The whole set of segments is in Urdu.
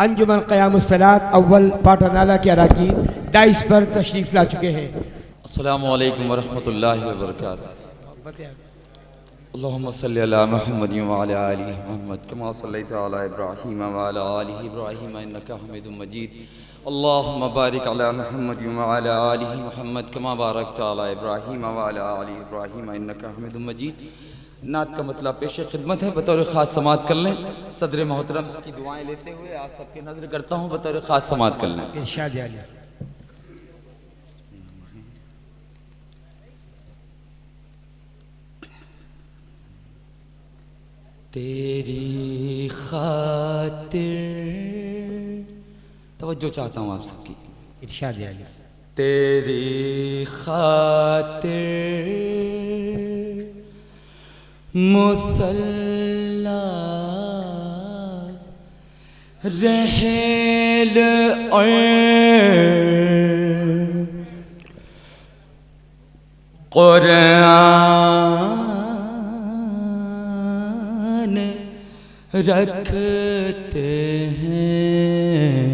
انجمن قیام الصلاۃ اول پاٹھانالہ کے اراکین ڈائس پر تشریف لا چکے ہیں۔ السلام علیکم ورحمۃ اللہ وبرکاتہ۔ اللہم صلی علی محمد وعلی آل محمد کما صلیت علی ابراہیم وعلی آل ابراہیم انکا حمید مجید۔ اللہم بارک علی محمد وعلی آل محمد کما بارکت علی ابراہیم وعلی آل ابراہیم انکا حمید مجید۔ نعت کا مطلب پیش خدمت ہے، بطور خاص سماعت کر لیں۔ صدر محترم کی دعائیں لیتے ہوئے آپ سب کے نظر کرتا ہوں، بطور خاص سماعت کر لیں۔ ارشاد عالی۔ تیری خاطر، توجہ چاہتا ہوں آپ سب کی، ارشاد عالی۔ تیری خاطر مصلی رحل اور قرآن رکھتے ہیں۔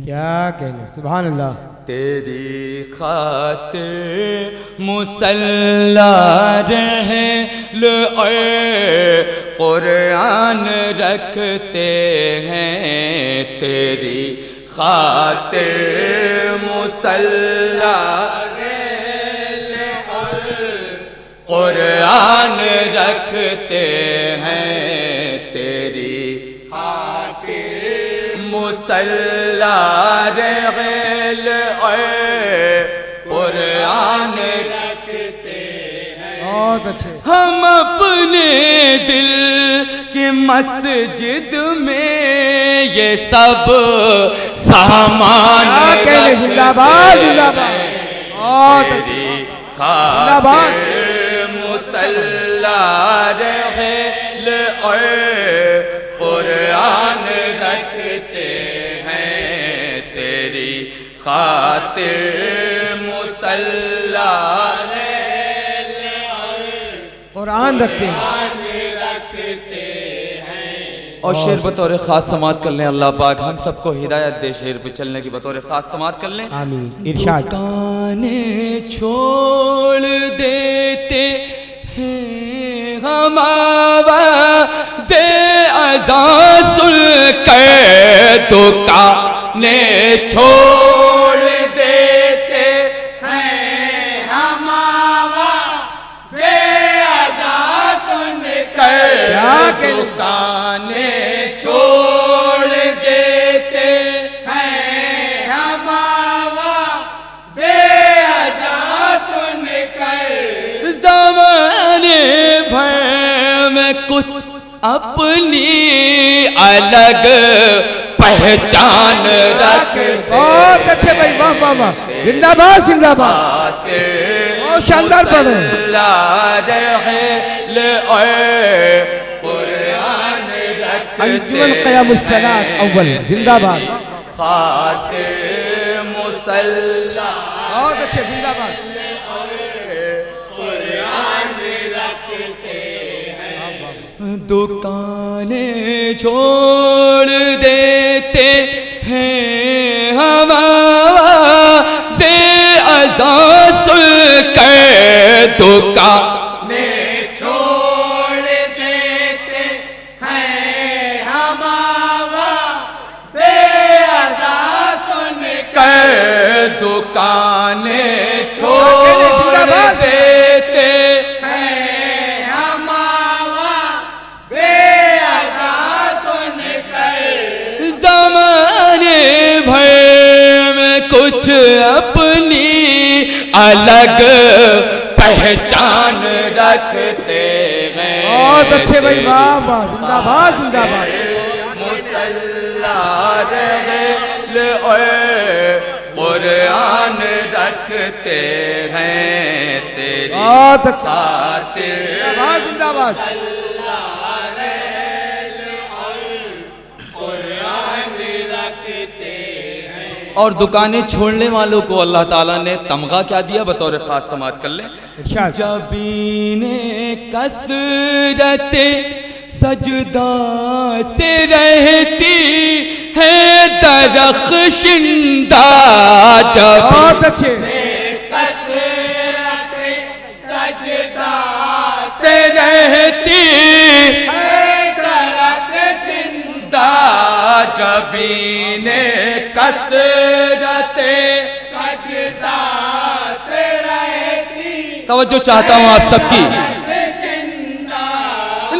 کیا کہنے، سبحان اللہ۔ تیری خاطر مصلی رحل اور قرآن رکھتے ہیں۔ تیری خاطر مصلی رحل اور قرآن رکھتے ہیں۔ تیری خاطر مصلی رحل اور قرآن رکھتے ہیں۔ بہت اچھے۔ ہم اپنے دل کی مسجد میں یہ سب سامان کہنے، زندہ باد زندہ باد۔ بہت اچھے۔ تیری خاطر مصلی رحل اور قرآن رکھتے ہیں۔ تیری خاطر مصلی رحل اور قرآن رکھتے ہیں۔ اور شعر بطور خاص سماعت کر لیں۔ اللہ پاک ہم سب کو ہدایت دے شعر پہ چلنے کی، بطور خاص سماعت کر لیں۔ آمین۔ ارشاد۔ دکانیں چھوڑ دیتے ہیں ہم آواز اذان سن کر، دکانیں چھوڑ دیتے ہیں ہم آواز اذان سن کر، دکانیں چھوڑ دیتے ہیں ہم آواز اذان سن کر۔ زمانے بھر میں کچھ اپنی الگ پہچان رکھتے۔ بہت اچھے بھائی، واہ واہ واہ، زندہ باد زندہ باد، بہت شاندار پڑھ رہے ہیں۔ انجمن قیام الصلاۃ اول زندہ باد۔ خاطر مصلی بہت اچھے، زندہ باد۔ دکانیں چھوڑ دیتے ہیں ہم آواز اذان سن کر، دکانیں چھوڑ دیتے ہیں ہم آواز اذان سن کر، دکانیں چھوڑ دیتے کچھ اپنی الگ پہچان رکھتے ہیں۔ بہت اچھے بھائی، واہ واہ، زندہ باد زندہ باد۔ مصلی رحل اور قرآن رکھتے ہیں۔ تیری بہت اچھا، خاطر زندہ باد زندہ باد۔ اور دکانیں چھوڑنے والوں کو اللہ تعالیٰ نے تمغہ کیا دیا، بطور خاص سماعت کر لیں۔ جبین کثرت سجدہ سے رہتی ہے درخشندہ جب بہت اچھے کثرت سجدہ سے رہتی ہے درخشندہ جبین کثرت سجدہ سے رہتی توجہ چاہتا ہوں آپ سب کی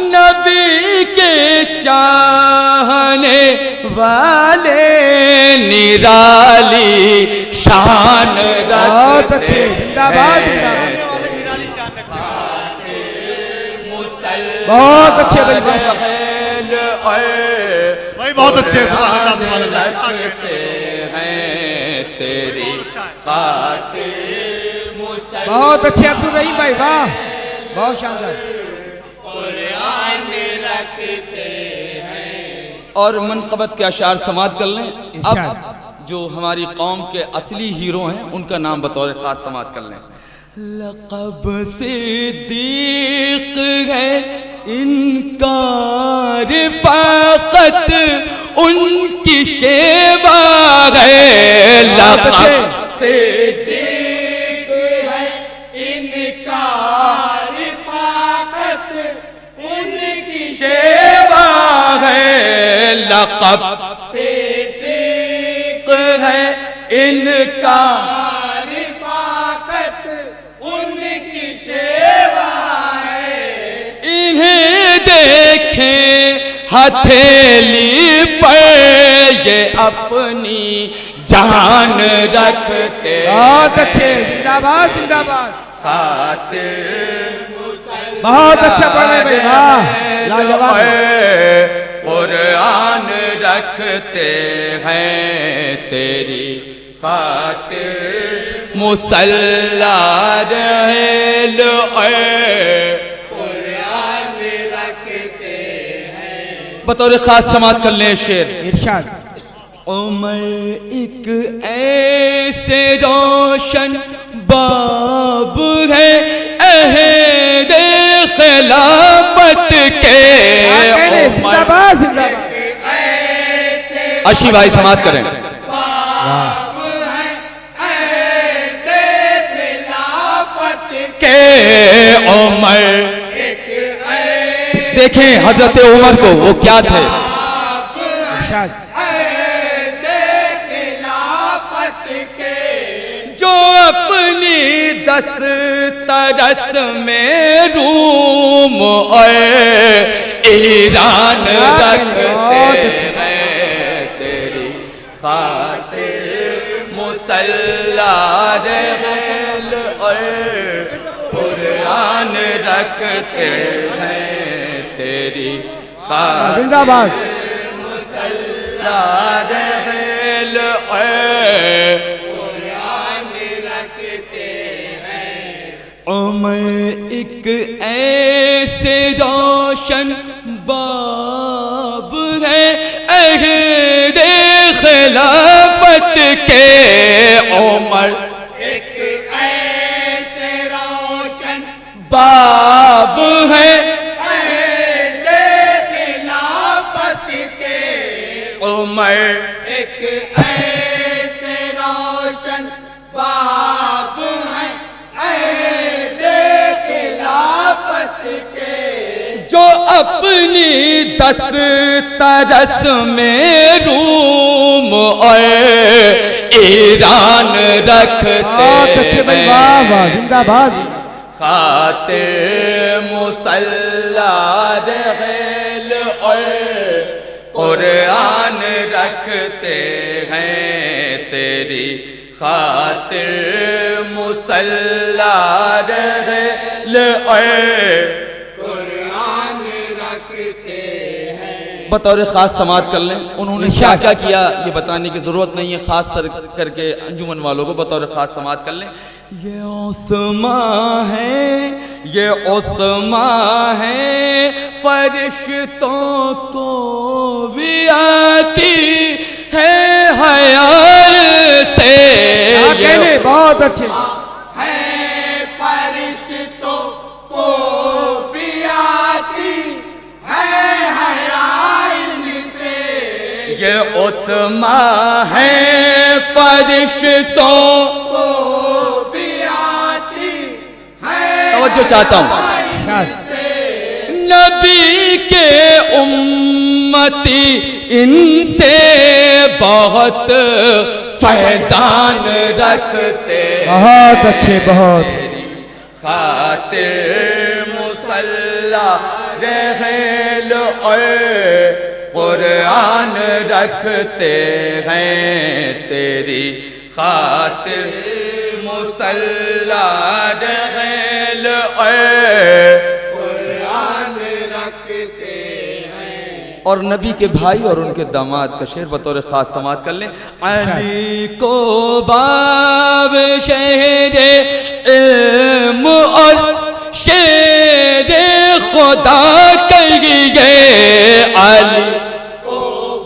نبی کے چاہنے والے نرالی شان بہت رکھتے اچھے زندہ باد زندہ باد بہت اچھے بھائی بھائی بہت اچھے سبحان اللہ سبحان اللہ رکھتے ہیں تیری خاطر بہت اچھے عبد الرحیم بھائی واہ بہت شاندار اور منقبت کے اشعار سماعت کر لیں اب ارشاد۔ جو ہماری قوم کے اصلی ہیرو ہیں ان کا نام بطور خاص سماعت کر لیں لقب صدیق ہے انکار فقط ان کی شیوا ہے لقب صدیق ہے انکار فقط ان کی شیوا ہے لقب صدیق ہے ان کا فقط ان کی سیوا ہے انہیں دیکھیں ہتھیلی پر یہ اپنی جان رکھتے بہت اچھے زندہ باد زندہ باد خاطر بہت اچھا پڑھے بھائی واہ لاجواب قرآن رکھتے ہیں تیری خاطر مسلح رہل قرآن رکھتے ہیں بطور خاص سماعت کر لیں شعر ارشاد عمر ایک ایسے روشن باب ہے عہد خلافت کے زندہ عمر باد زندہ باد اشی بھائی سماعت کریں کہ عمر دیکھیں حضرت عمر کو وہ کیا تھے ارشاد جو اپنی دسترس میں روم اور ایران رکھتے ہیں تیری خاطر مسلح رہل اور قرآن رکھتے ہیں تیری خاطر زندہ باد رہل اور عمر ایک ایسے روشن باب ہے عہد خلافت کے عمر ایک ایسے روشن باب ہے عہد خلافت کے عمر ایک ایسے روشن باب ہے عہد خلافت کے جو اپنی دسترس میں روم اور ایران رکھتے بہت اچھے بھائی واہ واہ زندہ باد خاطر مسلح رہل اور قرآن رکھتے ہیں تیری خاطر مسلح رہل اور قرآن رکھتے ہیں بطور خاص سماعت کر لیں انہوں نے کیا کیا یہ بتانے کی ضرورت نہیں ہے خاص کر کے انجمن والوں کو بطور خاص سماعت کر لیں یہ عثمان ہے یہ عثمان ہے فرشتوں کو بھی آتی ہے حیا سے بہت اچھے ہے فرشتوں کو بھی آتی ہے حیا ان سے یہ عثمان ہے فرشتوں کو بھی آتی ہے توجہ چاہتا ہوں ارشاد نبی کے امتی ان سے بہت فیضان رکھتے بہت اچھے بہت خاطر مصلی رحل اور قرآن رکھتے ہیں تیری خاطر مصلی رحل اور قرآن رکھتے ہیں اور نبی کے بھائی اور ان کے داماد کا شعر بطور خاص سماعت کر لیں علی کو باب شہر علم اور شیر خدا کہیے علی کو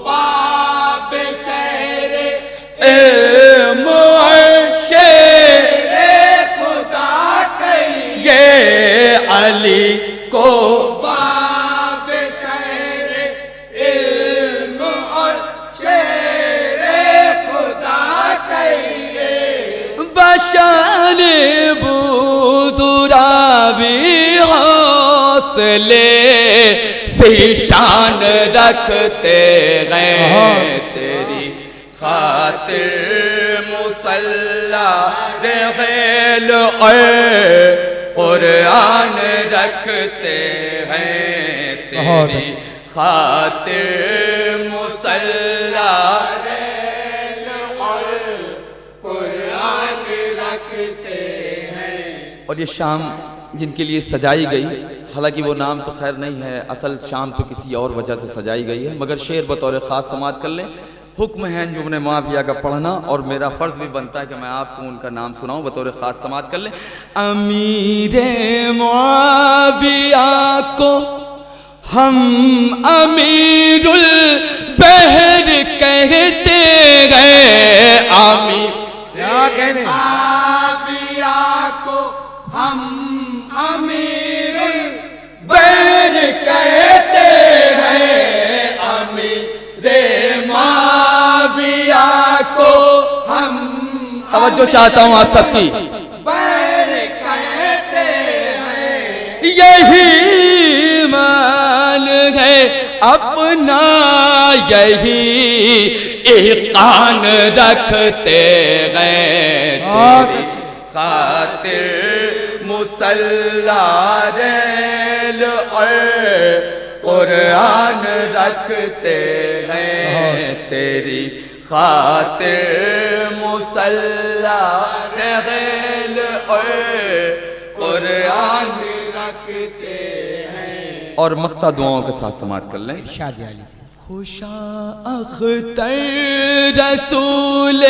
باب شہر علم اور شیر خدا کہیے یہ علی کو باب شہر علم اور شیر خدا کہیے بشان بودرابی حوصلے سے شان رکھتے ہیں تیری خاطر مصلی رحل اور قرآن رکھتے ہیں تیری خاطر مصلی قرآن رکھتے ہیں اور یہ شام جن کے لیے سجائی گئی حالانکہ وہ نام تو خیر نہیں ہے اصل شام تو کسی اور وجہ سے سجائی گئی ہے مگر شعر بطور خاص سماعت کر لیں حکم ہے انجمن معاویہ کا پڑھنا اور میرا فرض بھی بنتا ہے کہ میں آپ کو ان کا نام سناؤں بطور خاص سماعت کر لیں امیر معاویہ کو ہم امیر البحر کہتے گئے امیر کیا کہنے معاویہ کو ہم امیر بیر کہتے ہیں امیر معاویہ کو ہم توجہ چاہتا ہوں آپ سب کی بیر کہتے ہیں یہی ایمان ہے اپنا یہی ایقان رکھتے ہیں تیری خاطر مصلی رحل اور قرآن رکھتے ہیں تیری خاطر مصلی رحل اور قرآن رکھتے ہیں اور مقطع دعاؤں کے ساتھ سماعت کر لیں ارشاد علی خوشا اختر رسول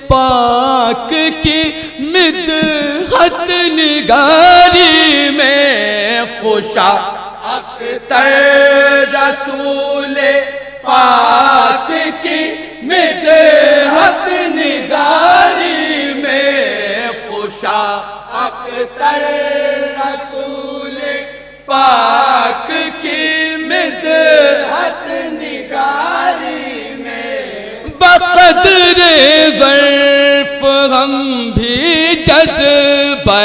پاک کی مدحت نگاری میں خوشا اختر رسول پاک کی مدحت نگاری میں خوشا اختر رسول پاک کی مدحت نگاری میں بقدر ظرف ہم بھی جذبہ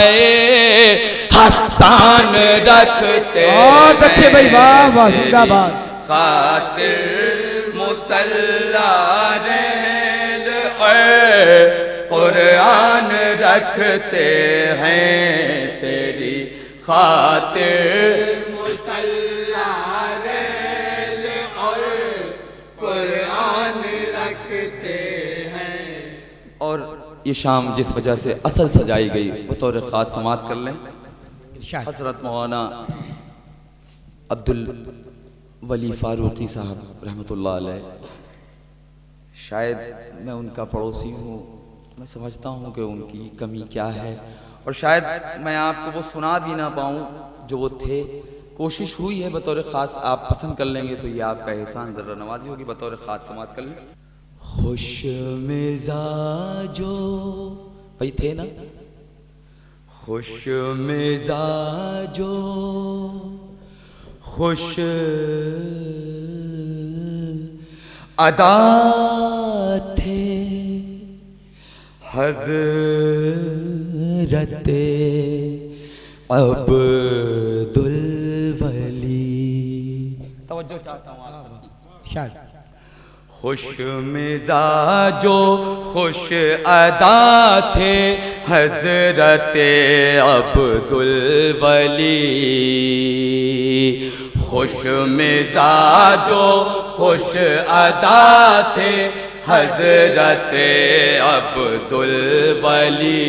حسان رکھتے بہت اچھے بھائی واہ واہ زندہ باد خاطر مصلی رحل اور قرآن رکھتے ہیں تیری خاطر مصلی رحل اور قرآن رکھتے ہیں اور یہ شام جس وجہ سے اصل سجائی گئی بطور خاص سماعت کر لیں ارشاد حضرت مولانا عبدالولی فاروقی صاحب رحمۃ اللہ علیہ شاید میں ان کا پڑوسی ہوں میں سمجھتا ہوں کہ ان کی کمی کیا ہے اور شاید میں آپ کو وہ سنا بھی نہ پاؤں جو وہ تھے کوشش ہوئی ہے بطور خاص آپ پسند کر لیں گے تو یہ آپ کا احسان ذرا نوازی ہوگی بطور خاص سماعت کر لیں خوش مزاجو بھائی تھے نا خوش مزاجو خوش ادا تھے حضرت عبدالولی. توجہ چاہتا ہوں آپ کی. شاید خوش مزاج و خوش ادا تھے حضرت عبدالولی. خوش مزاج و خوش ادا تھے حضرت عبدالولی.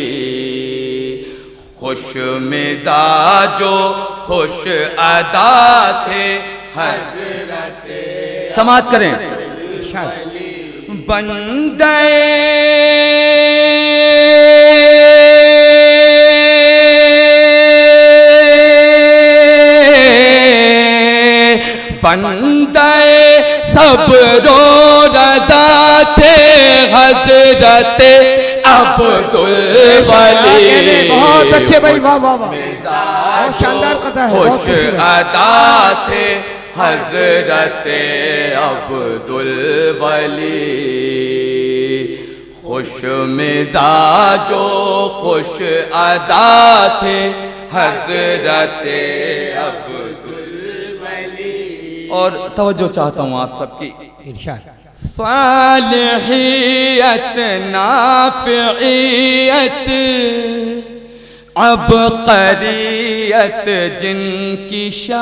خوش مزاج و خوش ادا تھے حضرت. سماعت کریں. بندے صبر و رضا تھے حضرت عبدالولی. بہت اچھے بھائی، واہ واہ واہ، بہت شاندار قطع ہے. خوش ادا تھے حضرت عبدالولی. خوش مزاج و خوش ادا تھے حضرت عبدالولی. اور توجہ چاہتا ہوں آپ سب کی. ارشاد. صالحیت نافعیت عبقریت جن کی شان.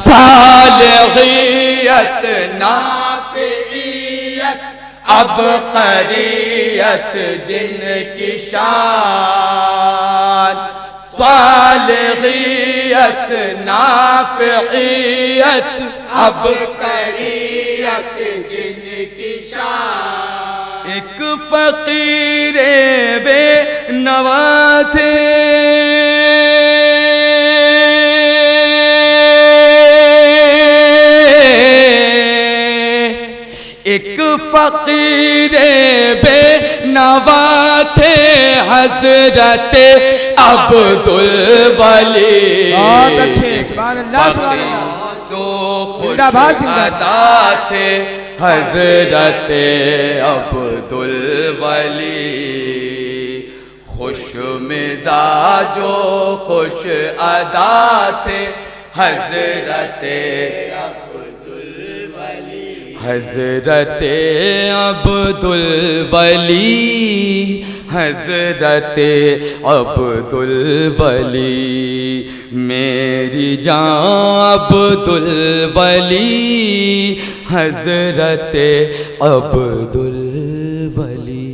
صالحیت نافعیت عبقریت جن کی شان. صالحیت نافعیت عبقریت جن کی شان. ایک فقیر بے نوا تھے ایک فقیر بے نوا تھے حضرت عبدالولی. بہت اچھے، سبحان اللہ سبحان اللہ. تو خوش ادا تھے حضرت عبدالولی. خوش مزاج و خوش ادا تھے حضرت عبدالولی. حضرت عبدالولی حضرت عبدالولی. میری جان عبدالولی حضرت عبدالولی.